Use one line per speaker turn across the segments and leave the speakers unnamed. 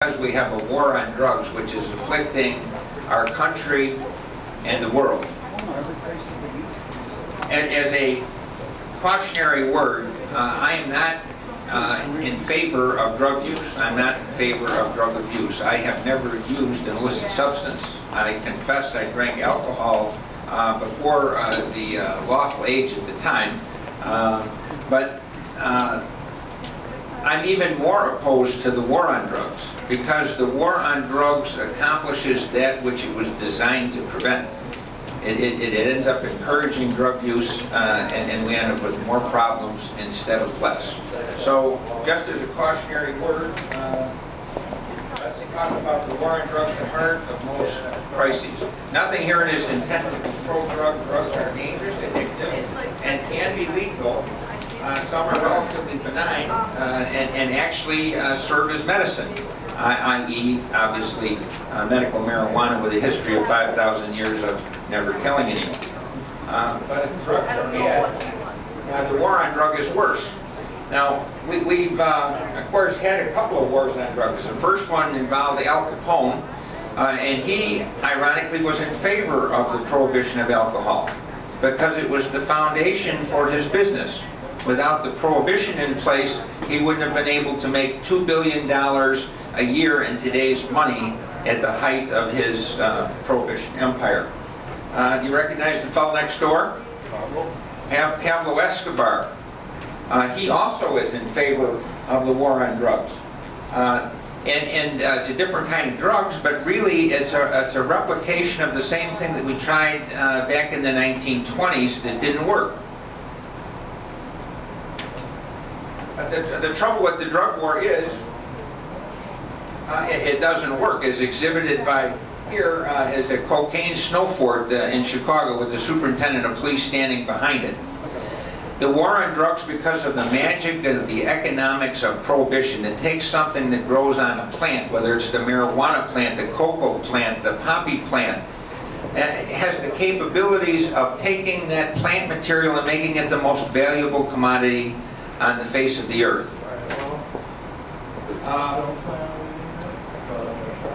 Because we have a war on drugs which is afflicting our country and the world. As a cautionary word, I am not in favor of drug use. I'm not in favor of drug abuse. I have never used an illicit substance. I confess I drank alcohol before the lawful age at the time, but I'm even more opposed to the war on drugs, because the war on drugs accomplishes that which it was designed to prevent. It ends up encouraging drug use, and we end up with more problems instead of less. So, just as a cautionary word, let's talk about the war on drugs, the heart of most crises. Nothing here is intended to be pro-drug. Drugs are dangerous, addictive, and can be lethal. Some are relatively benign and actually serve as medicine, i.e. obviously medical marijuana with a history of 5,000 years of never killing anyone. But if drugs are bad, the war on drug is worse. Now, we've of course had a couple of wars on drugs. The first one involved Al Capone, and he ironically was in favor of the prohibition of alcohol because it was the foundation for his business. Without the prohibition in place, he wouldn't have been able to make $2 billion a year in today's money at the height of his prohibition empire. Do you recognize the fellow next door? Pablo Escobar. He also is in favor of the war on drugs. It's a different kind of drugs, but really it's a replication of the same thing that we tried back in the 1920s that didn't work. The trouble with the drug war is it doesn't work, as exhibited by here is a cocaine snow fort in Chicago with the superintendent of police standing behind it. The war on drugs, because of the magic of the economics of prohibition, it takes something that grows on a plant, whether it's the marijuana plant, the cocoa plant, the poppy plant, and it has the capabilities of taking that plant material and making it the most valuable commodity on the face of the earth.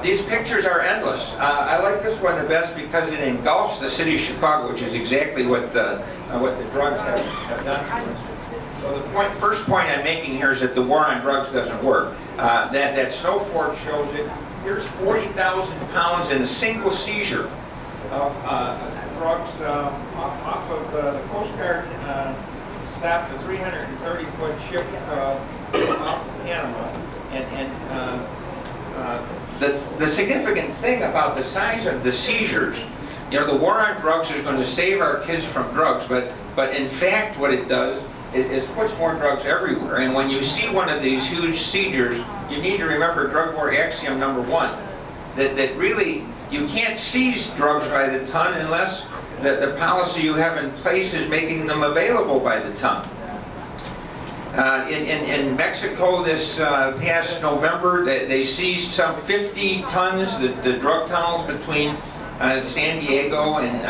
These pictures are endless. I like this one the best because it engulfs the city of Chicago, which is exactly what the drugs have done to us. So the first point I'm making here is that the war on drugs doesn't work. That snow fort shows it. Here's 40,000 pounds in a single seizure of drugs off of the Coast Guard. Stopped a 330-foot ship off of Panama, the significant thing about the size of the seizures, you know, the war on drugs is going to save our kids from drugs, but in fact what it does is puts more drugs everywhere. And when you see one of these huge seizures, you need to remember drug war axiom number 1, that really you can't seize drugs by the ton unless the policy you have in place is making them available by the ton. In Mexico this past November, they seized some 50 tons, the drug tunnels between San Diego and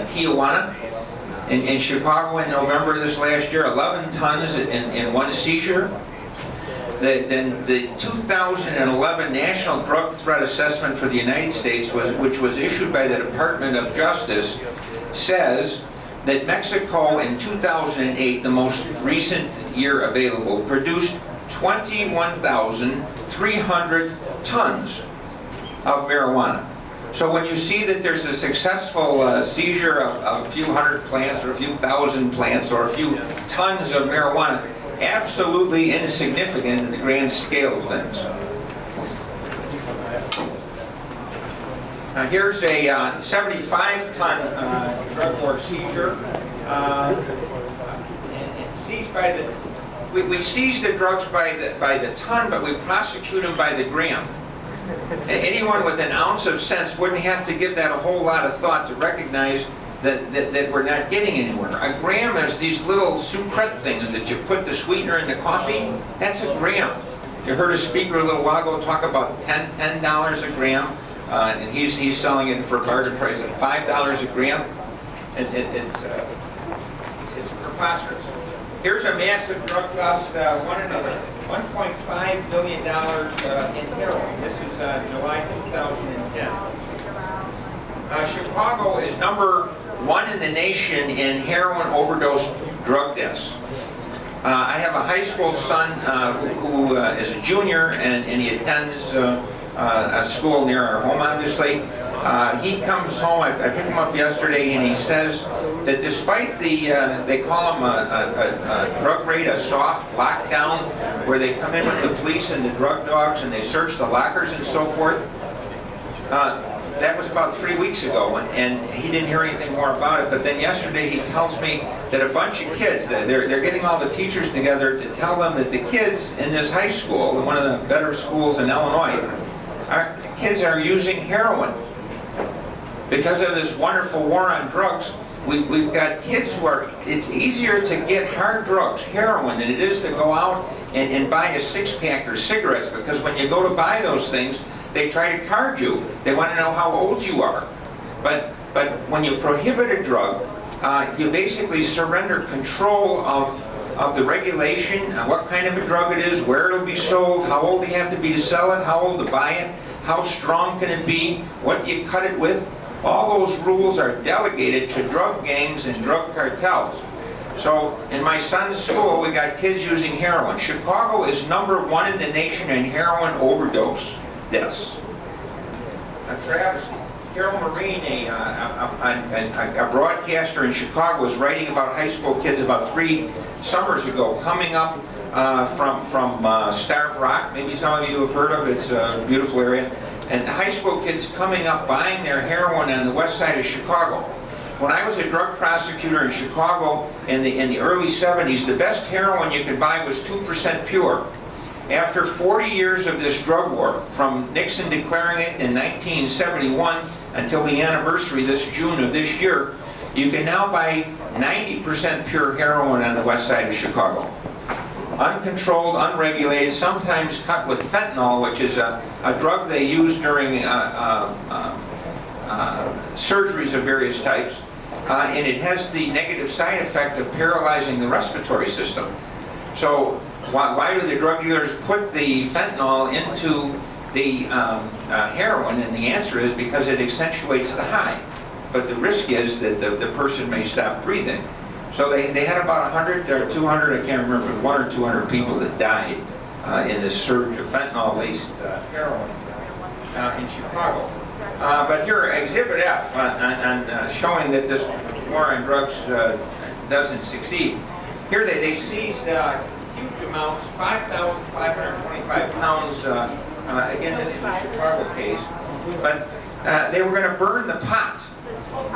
Tijuana. In Chicago in November this last year, 11 tons in one seizure. Then the 2011 National Drug Threat Assessment for the United States, which was issued by the Department of Justice, says that Mexico in 2008, the most recent year available, produced 21,300 tons of marijuana. So when you see that there's a successful seizure of a few hundred plants or a few thousand plants or a few tons of marijuana, absolutely insignificant in the grand scale of things. Now here's a 75-ton drug war seizure. Seized by we seize the drugs by the ton, but we prosecute them by the gram. Anyone with an ounce of sense wouldn't have to give that a whole lot of thought to recognize that we're not getting anywhere. A gram is these little sucrete things that you put the sweetener in the coffee. That's a gram. You heard a speaker a little while ago talk about $10 a gram, and he's selling it for a bargain price of $5 a gram. It's preposterous. Here's a massive drug bust, $1.5 billion in heroin. This is July 2010. Chicago is #1 in the nation in heroin overdose drug deaths. I have a high school son who is a junior, and he attends a school near our home, obviously. He comes home, I picked him up yesterday, and he says that despite the, they call them a drug raid, a soft lockdown, where they come in with the police and the drug dogs and they search the lockers and so forth. That was about 3 weeks ago, and he didn't hear anything more about it. But then yesterday he tells me that a bunch of kids, they're getting all the teachers together to tell them that the kids in this high school, one of the better schools in Illinois, kids are using heroin. Because of this wonderful war on drugs, we've got kids who are, it's easier to get hard drugs, heroin, than it is to go out and buy a six-pack or cigarettes, because when you go to buy those things, they try to card you. They want to know how old you are. But when you prohibit a drug, you basically surrender control of the regulation, what kind of a drug it is, where it'll be sold, how old you have to be to sell it, how old to buy it, how strong can it be, what do you cut it with. All those rules are delegated to drug gangs and drug cartels. So in my son's school, we got kids using heroin. Chicago is #1 in the nation in heroin overdose deaths. Travis, Carol Marine, a broadcaster in Chicago, was writing about high school kids about 3 summers ago, coming up from Starved Rock. Maybe some of you have heard of it. It's a beautiful area. And high school kids coming up buying their heroin on the west side of Chicago. When I was a drug prosecutor in Chicago in the early 70s, the best heroin you could buy was 2% pure. After 40 years of this drug war, from Nixon declaring it in 1971 until the anniversary this June of this year, you can now buy 90% pure heroin on the west side of Chicago. Uncontrolled, unregulated, sometimes cut with fentanyl, which is a drug they use during surgeries of various types, and it has the negative side effect of paralyzing the respiratory system. So why do the drug dealers put the fentanyl into the heroin? And the answer is because it accentuates the high. But the risk is that the person may stop breathing. So they had about 100 or 200, I can't remember, 100 or 200 people that died in this surge of fentanyl-laced heroin in Chicago. But here, Exhibit F, on showing that this war on drugs doesn't succeed. Here they seized huge amounts, 5,525 pounds. Again, this is a Chicago case. But they were going to burn the pot.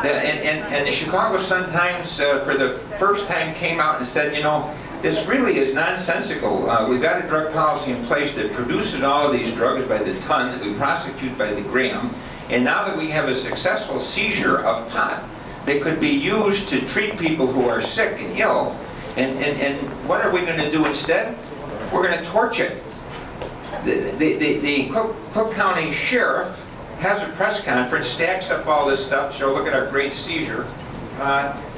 And the Chicago Sun-Times, for the first time, came out and said, you know, this really is nonsensical. We've got a drug policy in place that produces all of these drugs by the ton, that we prosecute by the gram, and now that we have a successful seizure of pot that could be used to treat people who are sick and ill, and what are we going to do instead? We're going to torch it. The Cook County Sheriff has a press conference, stacks up all this stuff, so look at our great seizure,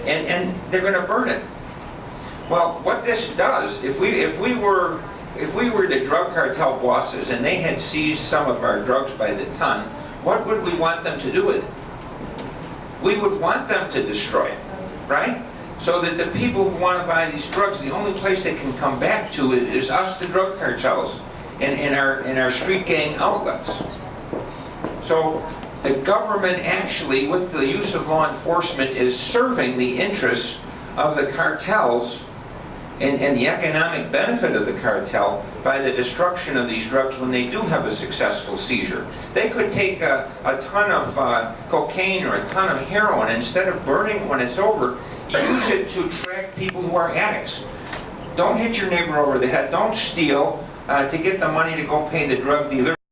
and they're going to burn it. Well, what this does, if we were the drug cartel bosses and they had seized some of our drugs by the ton, what would we want them to do with it? We would want them to destroy it, right? So that the people who want to buy these drugs, the only place they can come back to is us, the drug cartels, in our street gang outlets. So the government actually, with the use of law enforcement, is serving the interests of the cartels and the economic benefit of the cartel by the destruction of these drugs when they do have a successful seizure. They could take a ton of cocaine or a ton of heroin, and instead of burning when it's over, use it to track people who are addicts. Don't hit your neighbor over the head. Don't steal to get the money to go pay the drug dealer.